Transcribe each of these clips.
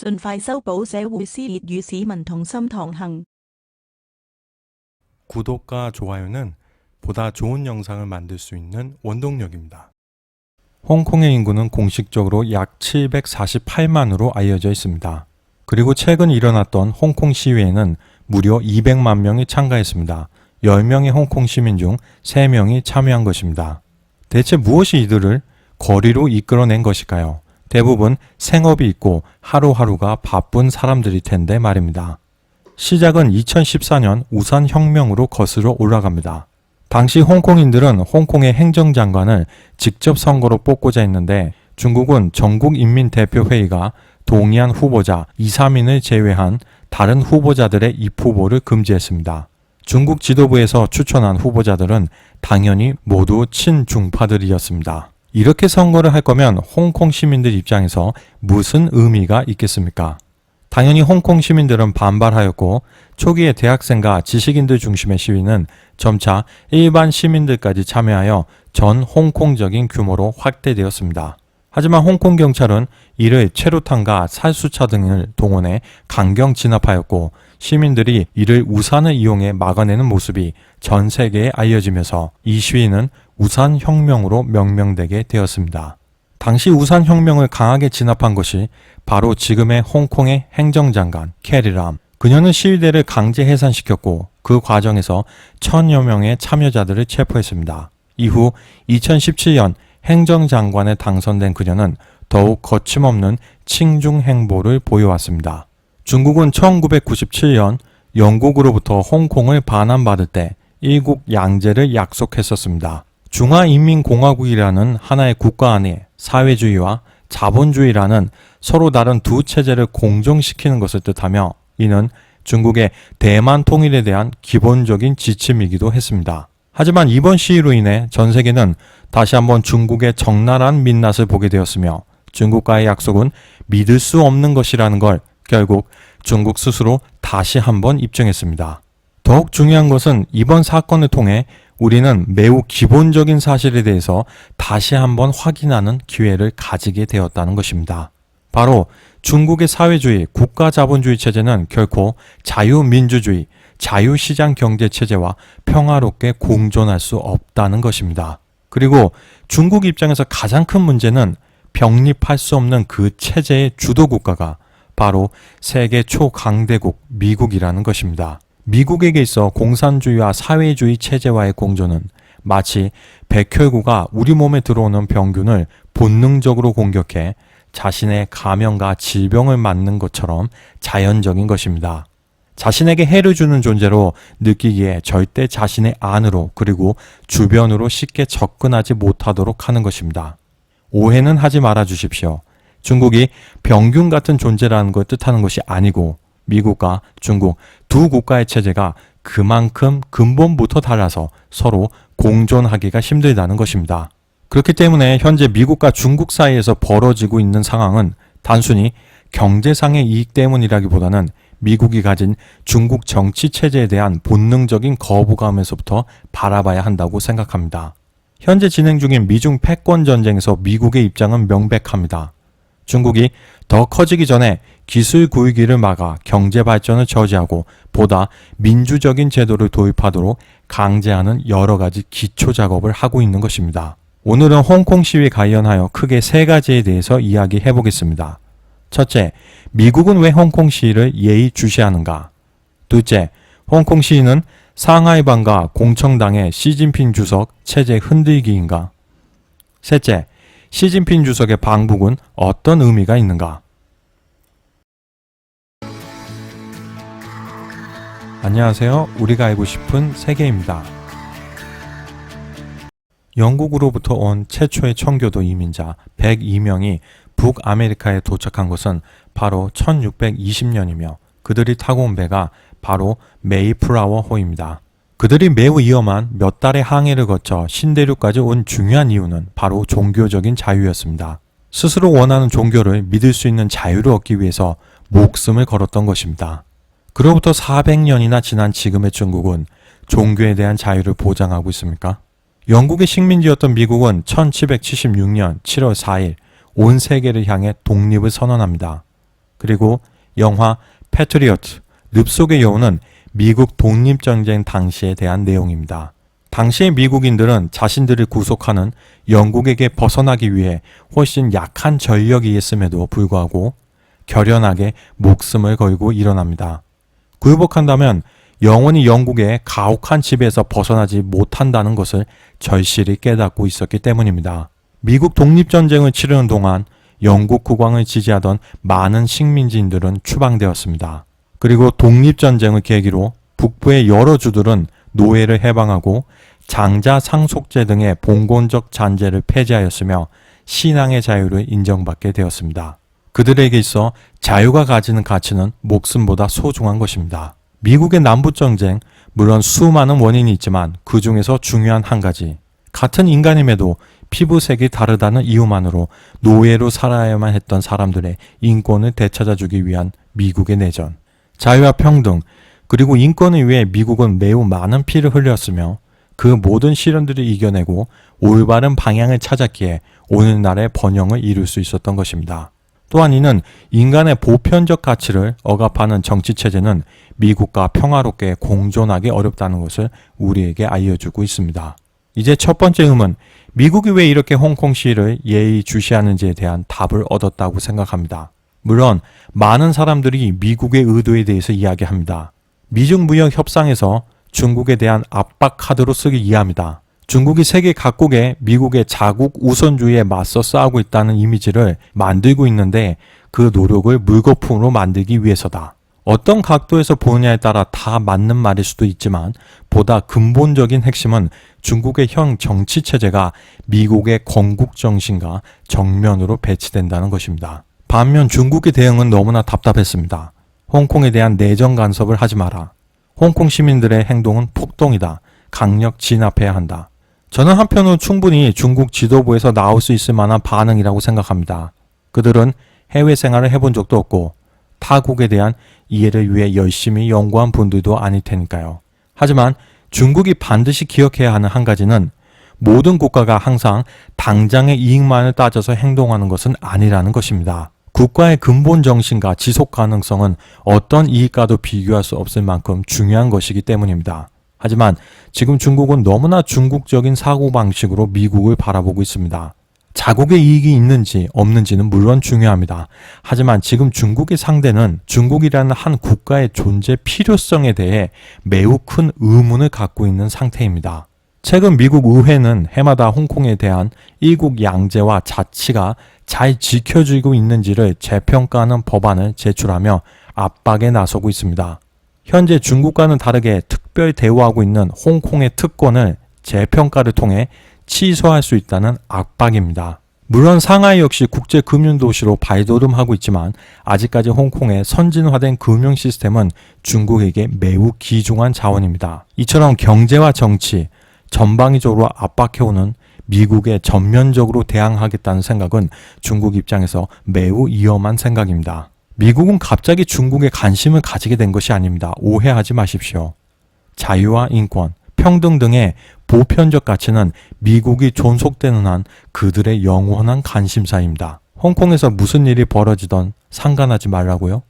盡快修補社會撕裂與市民同心同行。 구독과 좋아요는 보다 좋은 영상을 만들 수 있는 원동력입니다. 홍콩의 인구는 공식적으로 약 748만으로 알려져 있습니다. 그리고 최근 일어났던 홍콩 시위에는 무려 200만 명이 참가했습니다. 10명의 홍콩 시민 중 3명이 참여한 것입니다. 대체 무엇이 이들을 거리로 이끌어낸 것일까요? 대부분 생업이 있고 하루하루가 바쁜 사람들일 텐데 말입니다. 시작은 2014년 우산혁명으로 거슬러 올라갑니다. 당시 홍콩인들은 홍콩의 행정장관을 직접 선거로 뽑고자 했는데 중국은 전국인민대표회의가 동의한 후보자 2, 3인을 제외한 다른 후보자들의 입후보를 금지했습니다. 중국 지도부에서 추천한 후보자들은 당연히 모두 친중파들이었습니다. 이렇게 선거를 할 거면 홍콩 시민들 입장에서 무슨 의미가 있겠습니까? 당연히 홍콩 시민들은 반발하였고 초기에 대학생과 지식인들 중심의 시위는 점차 일반 시민들까지 참여하여 전 홍콩적인 규모로 확대되었습니다. 하지만 홍콩 경찰은 이를 최루탄과 살수차 등을 동원해 강경 진압하였고 시민들이 이를 우산을 이용해 막아내는 모습이 전 세계에 알려지면서 이 시위는 우산혁명으로 명명되게 되었습니다. 당시 우산혁명을 강하게 진압한 것이 바로 지금의 홍콩의 행정장관 캐리람. 그녀는 시위대를 강제 해산시켰고 그 과정에서 1000여 명의 참여자들을 체포했습니다. 이후 2017년 행정장관에 당선된 그녀는 더욱 거침없는 칭중 행보를 보여왔습니다. 중국은 1997년 영국으로부터 홍콩을 반환받을 때 일국 양제를 약속했었습니다. 중화인민공화국이라는 하나의 국가 안에 사회주의와 자본주의라는 서로 다른 두 체제를 공존시키는 것을 뜻하며 이는 중국의 대만 통일에 대한 기본적인 지침이기도 했습니다. 하지만 이번 시위로 인해 전 세계는 다시 한번 중국의 적나라한 민낯을 보게 되었으며 중국과의 약속은 믿을 수 없는 것이라는 걸 결국 중국 스스로 다시 한번 입증했습니다. 더욱 중요한 것은 이번 사건을 통해 우리는 매우 기본적인 사실에 대해서 다시 한번 확인하는 기회를 가지게 되었다는 것입니다. 바로 중국의 사회주의, 국가자본주의 체제는 결코 자유민주주의, 자유시장 경제체제와 평화롭게 공존할 수 없다는 것입니다. 그리고 중국 입장에서 가장 큰 문제는 병립할 수 없는 그 체제의 주도국가가 바로 세계 초강대국 미국이라는 것입니다. 미국에게 있어 공산주의와 사회주의 체제와의 공존은 마치 백혈구가 우리 몸에 들어오는 병균을 본능적으로 공격해 자신의 감염과 질병을 맞는 것처럼 자연적인 것입니다. 자신에게 해를 주는 존재로 느끼기에 절대 자신의 안으로 그리고 주변으로 쉽게 접근하지 못하도록 하는 것입니다. 오해는 하지 말아 주십시오. 중국이 병균 같은 존재라는 걸 뜻하는 것이 아니고 미국과 중국 두 국가의 체제가 그만큼 근본부터 달라서 서로 공존하기가 힘들다는 것입니다. 그렇기 때문에 현재 미국과 중국 사이에서 벌어지고 있는 상황은 단순히 경제상의 이익 때문이라기보다는 미국이 가진 중국 정치 체제에 대한 본능적인 거부감에서부터 바라봐야 한다고 생각합니다. 현재 진행 중인 미중 패권 전쟁에서 미국의 입장은 명백합니다. 중국이 더 커지기 전에 기술 구이기를 막아 경제 발전을 저지하고 보다 민주적인 제도를 도입하도록 강제하는 여러 가지 기초 작업을 하고 있는 것입니다. 오늘은 홍콩 시위 관련하여 크게 3가지에 대해서 이야기해 보겠습니다. 첫째, 미국은 왜 홍콩 시위를 예의주시하는가? 둘째, 홍콩 시위는 상하이반과 공청당의 시진핑 주석 체제 흔들기인가? 셋째, 시진핑 주석의 방북은 어떤 의미가 있는가? 안녕하세요. 우리가 알고 싶은 세계입니다. 영국으로부터 온 최초의 청교도 이민자 102명이 북아메리카에 도착한 것은 바로 1620년이며 그들이 타고 온 배가 바로 메이플라워호입니다. 그들이 매우 위험한 몇 달의 항해를 거쳐 신대륙까지 온 중요한 이유는 바로 종교적인 자유였습니다. 스스로 원하는 종교를 믿을 수 있는 자유를 얻기 위해서 목숨을 걸었던 것입니다. 그로부터 400년이나 지난 지금의 중국은 종교에 대한 자유를 보장하고 있습니까? 영국의 식민지였던 미국은 1776년 7월 4일 온 세계를 향해 독립을 선언합니다. 그리고 영화 패트리어트, 늪속의 여우는 미국 독립전쟁 당시에 대한 내용입니다. 당시의 미국인들은 자신들을 구속하는 영국에게 벗어나기 위해 훨씬 약한 전력이 있음에도 불구하고 결연하게 목숨을 걸고 일어납니다. 굴복한다면 영원히 영국의 가혹한 지배에서 벗어나지 못한다는 것을 절실히 깨닫고 있었기 때문입니다. 미국 독립전쟁을 치르는 동안 영국 국왕을 지지하던 많은 식민지인들은 추방되었습니다. 그리고 독립전쟁을 계기로 북부의 여러 주들은 노예를 해방하고 장자 상속제 등의 봉건적 잔재를 폐지하였으며 신앙의 자유를 인정받게 되었습니다. 그들에게 있어 자유가 가지는 가치는 목숨보다 소중한 것입니다. 미국의 남북전쟁, 물론 수많은 원인이 있지만 그 중에서 중요한 한 가지, 같은 인간임에도 피부색이 다르다는 이유만으로 노예로 살아야만 했던 사람들의 인권을 되찾아주기 위한 미국의 내전, 자유와 평등, 그리고 인권을 위해 미국은 매우 많은 피를 흘렸으며 그 모든 시련들을 이겨내고 올바른 방향을 찾았기에 오늘날의 번영을 이룰 수 있었던 것입니다. 또한 이는 인간의 보편적 가치를 억압하는 정치체제는 미국과 평화롭게 공존하기 어렵다는 것을 우리에게 알려주고 있습니다. 이제 첫 번째 의문, 미국이 왜 이렇게 홍콩 시위를 예의주시하는지에 대한 답을 얻었다고 생각합니다. 물론 많은 사람들이 미국의 의도에 대해서 이야기합니다. 미중 무역 협상에서 중국에 대한 압박 카드로 쓰기 이해합니다. 중국이 세계 각국에 미국의 자국 우선주의에 맞서 싸우고 있다는 이미지를 만들고 있는데 그 노력을 물거품으로 만들기 위해서다. 어떤 각도에서 보느냐에 따라 다 맞는 말일 수도 있지만 보다 근본적인 핵심은 중국의 현 정치체제가 미국의 건국정신과 정면으로 배치된다는 것입니다. 반면 중국의 대응은 너무나 답답했습니다. 홍콩에 대한 내정 간섭을 하지 마라. 홍콩 시민들의 행동은 폭동이다. 강력 진압해야 한다. 저는 한편으로 충분히 중국 지도부에서 나올 수 있을 만한 반응이라고 생각합니다. 그들은 해외 생활을 해본 적도 없고 타국에 대한 이해를 위해 열심히 연구한 분들도 아닐 테니까요. 하지만 중국이 반드시 기억해야 하는 한 가지는 모든 국가가 항상 당장의 이익만을 따져서 행동하는 것은 아니라는 것입니다. 국가의 근본 정신과 지속 가능성은 어떤 이익과도 비교할 수 없을 만큼 중요한 것이기 때문입니다. 하지만 지금 중국은 너무나 중국적인 사고방식으로 미국을 바라보고 있습니다. 자국의 이익이 있는지 없는지는 물론 중요합니다. 하지만 지금 중국의 상대는 중국이라는 한 국가의 존재 필요성에 대해 매우 큰 의문을 갖고 있는 상태입니다. 최근 미국 의회는 해마다 홍콩에 대한 일국 양제와 자치가 잘 지켜지고 있는지를 재평가하는 법안을 제출하며 압박에 나서고 있습니다. 현재 중국과는 다르게 특별 대우하고 있는 홍콩의 특권을 재평가를 통해 취소할 수 있다는 압박입니다. 물론 상하이 역시 국제금융도시로 발돋움하고 있지만 아직까지 홍콩의 선진화된 금융 시스템은 중국에게 매우 귀중한 자원입니다. 이처럼 경제와 정치, 전방위적으로 압박해오는 미국에 전면적으로 대항하겠다는 생각은 중국 입장에서 매우 위험한 생각입니다. 미국은 갑자기 중국에 관심을 가지게 된 것이 아닙니다. 오해하지 마십시오. 자유와 인권, 평등 등의 보편적 가치는 미국이 존속되는 한 그들의 영원한 관심사입니다. 홍콩에서 무슨 일이 벌어지던 상관하지 말라고요?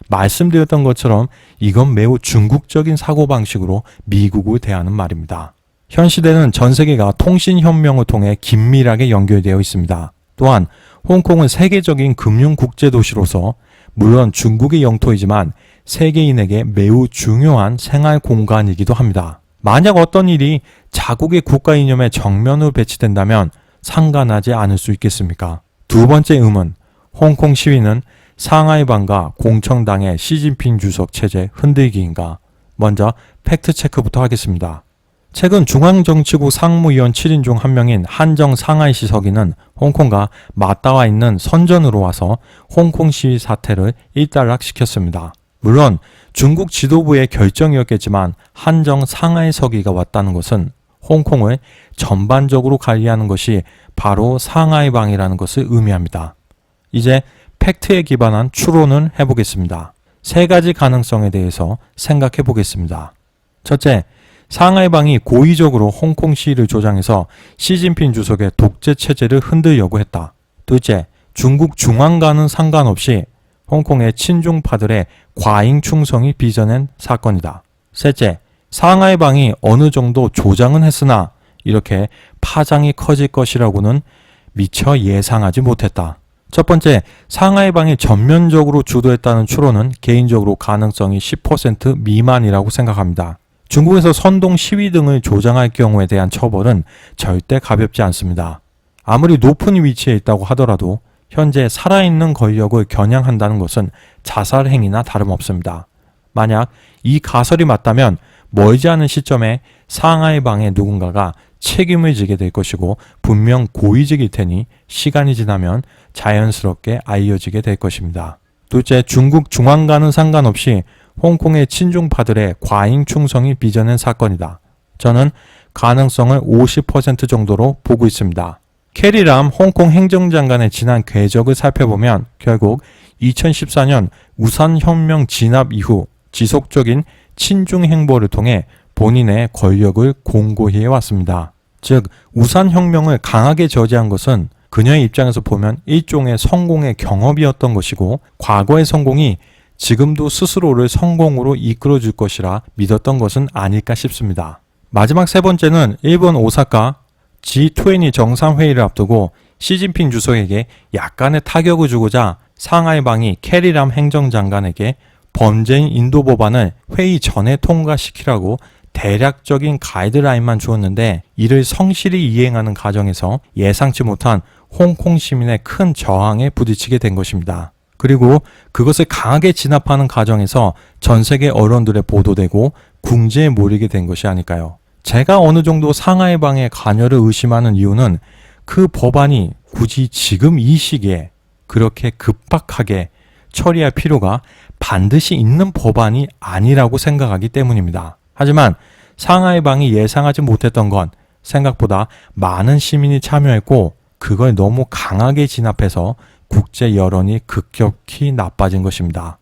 말씀드렸던 것처럼 이건 매우 중국적인 사고방식으로 미국을 대하는 말입니다. 현 시대는 전 세계가 통신혁명을 통해 긴밀하게 연결되어 있습니다. 또한 홍콩은 세계적인 금융국제도시로서 물론 중국의 영토이지만 세계인에게 매우 중요한 생활 공간이기도 합니다. 만약 어떤 일이 자국의 국가 이념에 정면으로 배치된다면 상관하지 않을 수 있겠습니까? 두 번째 의문, 홍콩 시위는 상하이방과 공청당의 시진핑 주석 체제 흔들기인가? 먼저 팩트체크부터 하겠습니다. 최근 중앙정치국 상무위원 7인 중 한 명인 한정 상하이시 서기는 홍콩과 맞닿아 있는 선전으로 와서 홍콩 시위 사태를 일단락시켰습니다. 물론 중국 지도부의 결정이었겠지만 한정 상하이 서기가 왔다는 것은 홍콩을 전반적으로 관리하는 것이 바로 상하이방이라는 것을 의미합니다. 이제 팩트에 기반한 추론을 해보겠습니다. 세 가지 가능성에 대해서 생각해 보겠습니다. 첫째, 상하이방이 고의적으로 홍콩 시위를 조장해서 시진핑 주석의 독재 체제를 흔들려고 했다. 둘째, 중국 중앙과는 상관없이 홍콩의 친중파들의 과잉 충성이 빚어낸 사건이다. 셋째, 상하이방이 어느 정도 조장은 했으나 이렇게 파장이 커질 것이라고는 미처 예상하지 못했다. 첫 번째, 상하이방이 전면적으로 주도했다는 추론은 개인적으로 가능성이 10% 미만이라고 생각합니다. 중국에서 선동 시위 등을 조장할 경우에 대한 처벌은 절대 가볍지 않습니다. 아무리 높은 위치에 있다고 하더라도 현재 살아있는 권력을 겨냥한다는 것은 자살 행위나 다름없습니다. 만약 이 가설이 맞다면 멀지 않은 시점에 상하이방의 누군가가 책임을 지게 될 것이고 분명 고위직일 테니 시간이 지나면 자연스럽게 알려지게 될 것입니다. 둘째, 중국 중앙과는 상관없이 홍콩의 친중파들의 과잉 충성이 빚어낸 사건이다. 저는 가능성을 50% 정도로 보고 있습니다. 캐리 람 홍콩 행정장관의 지난 궤적을 살펴보면 결국 2014년 우산혁명 진압 이후 지속적인 친중 행보를 통해 본인의 권력을 공고히 해왔습니다. 즉 우산혁명을 강하게 저지한 것은 그녀의 입장에서 보면 일종의 성공의 경험이었던 것이고 과거의 성공이 지금도 스스로를 성공으로 이끌어줄 것이라 믿었던 것은 아닐까 싶습니다. 마지막 세 번째는 일본 오사카 G20 정상회의를 앞두고 시진핑 주석에게 약간의 타격을 주고자 상하이방이 캐리람 행정장관에게 범죄인 인도 법안을 회의 전에 통과시키라고 대략적인 가이드라인만 주었는데 이를 성실히 이행하는 과정에서 예상치 못한 홍콩 시민의 큰 저항에 부딪히게 된 것입니다. 그리고 그것을 강하게 진압하는 과정에서 전 세계 언론들에 보도되고 궁지에 몰리게 된 것이 아닐까요? 제가 어느 정도 상하이방의 관여를 의심하는 이유는 그 법안이 굳이 지금 이 시기에 그렇게 급박하게 처리할 필요가 반드시 있는 법안이 아니라고 생각하기 때문입니다. 하지만 상하이방이 예상하지 못했던 건 생각보다 많은 시민이 참여했고 그걸 너무 강하게 진압해서 국제 여론이 급격히 나빠진 것입니다.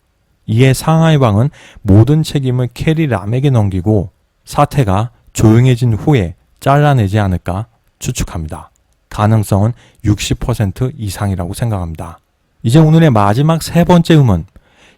이에 상하이방은 모든 책임을 캐리 람에게 넘기고 사태가 조용해진 후에 잘라내지 않을까 추측합니다. 가능성은 60% 이상이라고 생각합니다. 이제 오늘의 마지막 세 번째 의문,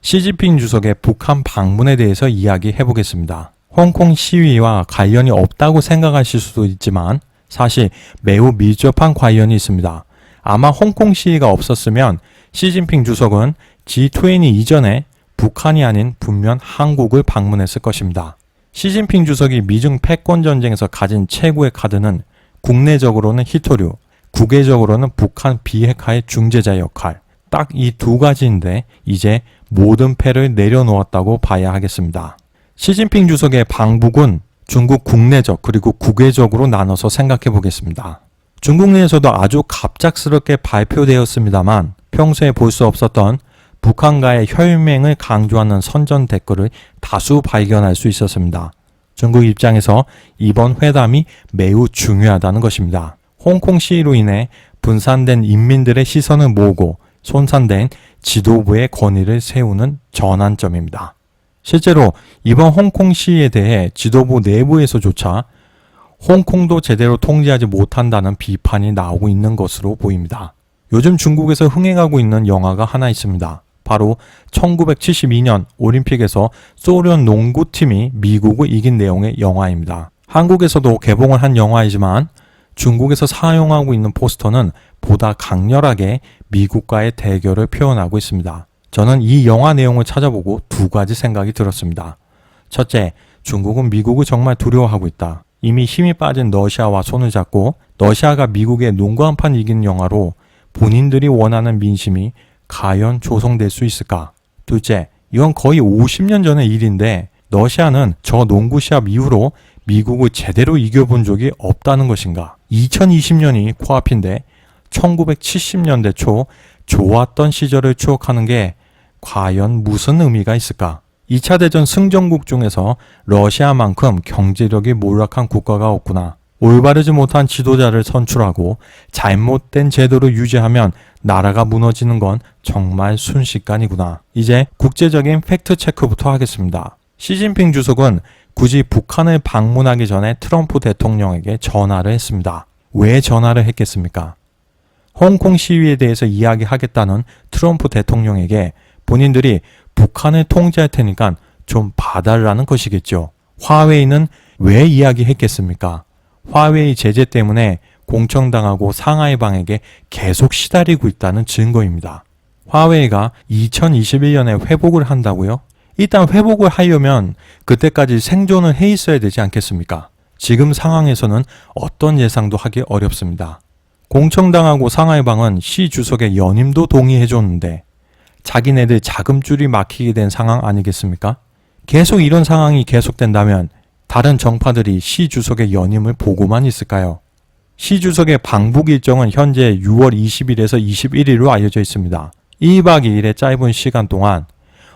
시진핑 주석의 북한 방문에 대해서 이야기해 보겠습니다. 홍콩 시위와 관련이 없다고 생각하실 수도 있지만 사실 매우 밀접한 관련이 있습니다. 아마 홍콩 시위가 없었으면 시진핑 주석은 G20 이전에 북한이 아닌 분명 한국을 방문했을 것입니다. 시진핑 주석이 미중 패권 전쟁에서 가진 최고의 카드는 국내적으로는 히토류, 국외적으로는 북한 비핵화의 중재자 역할, 딱 이 두 가지인데 이제 모든 패를 내려놓았다고 봐야 하겠습니다. 시진핑 주석의 방북은 중국 국내적 그리고 국외적으로 나눠서 생각해 보겠습니다. 중국 내에서도 아주 갑작스럽게 발표되었습니다만 평소에 볼 수 없었던 북한과의 혈맹을 강조하는 선전 댓글을 다수 발견할 수 있었습니다. 중국 입장에서 이번 회담이 매우 중요하다는 것입니다. 홍콩 시위로 인해 분산된 인민들의 시선을 모으고 손상된 지도부의 권위를 세우는 전환점입니다. 실제로 이번 홍콩 시위에 대해 지도부 내부에서조차 홍콩도 제대로 통제하지 못한다는 비판이 나오고 있는 것으로 보입니다. 요즘 중국에서 흥행하고 있는 영화가 하나 있습니다. 바로 1972년 올림픽에서 소련 농구팀이 미국을 이긴 내용의 영화입니다. 한국에서도 개봉을 한 영화이지만 중국에서 사용하고 있는 포스터는 보다 강렬하게 미국과의 대결을 표현하고 있습니다. 저는 이 영화 내용을 찾아보고 두 가지 생각이 들었습니다. 첫째, 중국은 미국을 정말 두려워하고 있다. 이미 힘이 빠진 러시아와 손을 잡고 러시아가 미국의 농구 한 판 이긴 영화로 본인들이 원하는 민심이 과연 조성될 수 있을까? 둘째, 이건 거의 50년 전의 일인데 러시아는 저 농구 시합 이후로 미국을 제대로 이겨본 적이 없다는 것인가? 2020년이 코앞인데 1970년대 초 좋았던 시절을 추억하는 게 과연 무슨 의미가 있을까? 2차 대전 승전국 중에서 러시아만큼 경제력이 몰락한 국가가 없구나. 올바르지 못한 지도자를 선출하고 잘못된 제도를 유지하면 나라가 무너지는 건 정말 순식간이구나. 이제 국제적인 팩트체크부터 하겠습니다. 시진핑 주석은 굳이 북한을 방문하기 전에 트럼프 대통령에게 전화를 했습니다. 왜 전화를 했겠습니까? 홍콩 시위에 대해서 이야기하겠다는 트럼프 대통령에게 본인들이 북한을 통제할 테니까 좀 봐달라는 것이겠죠. 화웨이는 왜 이야기했겠습니까? 화웨이 제재 때문에 공청당하고 상하이방에게 계속 시달리고 있다는 증거입니다. 화웨이가 2021년에 회복을 한다고요? 일단 회복을 하려면 그때까지 생존을 해 있어야 되지 않겠습니까? 지금 상황에서는 어떤 예상도 하기 어렵습니다. 공청당하고 상하이방은 시 주석의 연임도 동의해 줬는데 자기네들 자금줄이 막히게 된 상황 아니겠습니까? 계속 이런 상황이 계속된다면 다른 정파들이 시 주석의 연임을 보고만 있을까요? 시 주석의 방북 일정은 현재 6월 20일에서 21일로 알려져 있습니다. 1박 2일의 짧은 시간 동안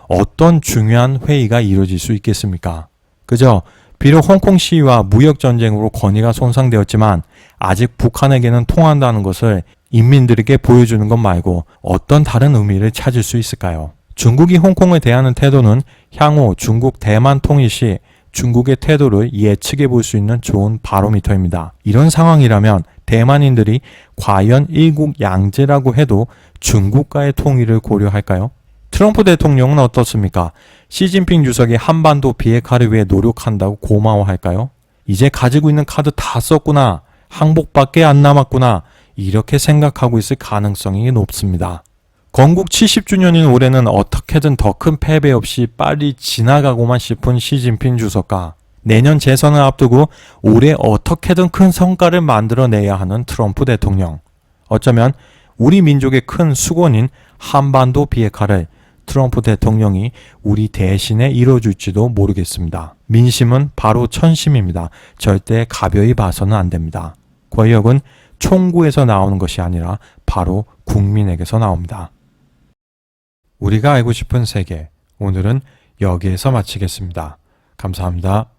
어떤 중요한 회의가 이루어질 수 있겠습니까? 그저 비록 홍콩 시위와 무역전쟁으로 권위가 손상되었지만 아직 북한에게는 통한다는 것을 인민들에게 보여주는 것 말고 어떤 다른 의미를 찾을 수 있을까요? 중국이 홍콩을 대하는 태도는 향후 중국 대만 통일 시 중국의 태도를 예측해 볼 수 있는 좋은 바로미터입니다. 이런 상황이라면 대만인들이 과연 일국 양제라고 해도 중국과의 통일을 고려할까요? 트럼프 대통령은 어떻습니까? 시진핑 주석이 한반도 비핵화를 위해 노력한다고 고마워할까요? 이제 가지고 있는 카드 다 썼구나. 항복밖에 안 남았구나. 이렇게 생각하고 있을 가능성이 높습니다. 건국 70주년인 올해는 어떻게든 더 큰 패배 없이 빨리 지나가고만 싶은 시진핑 주석과 내년 재선을 앞두고 올해 어떻게든 큰 성과를 만들어내야 하는 트럼프 대통령. 어쩌면 우리 민족의 큰 수건인 한반도 비핵화를 트럼프 대통령이 우리 대신에 이뤄줄지도 모르겠습니다. 민심은 바로 천심입니다. 절대 가벼이 봐서는 안 됩니다. 권력은 총구에서 나오는 것이 아니라 바로 국민에게서 나옵니다. 우리가 알고 싶은 세계, 오늘은 여기에서 마치겠습니다. 감사합니다.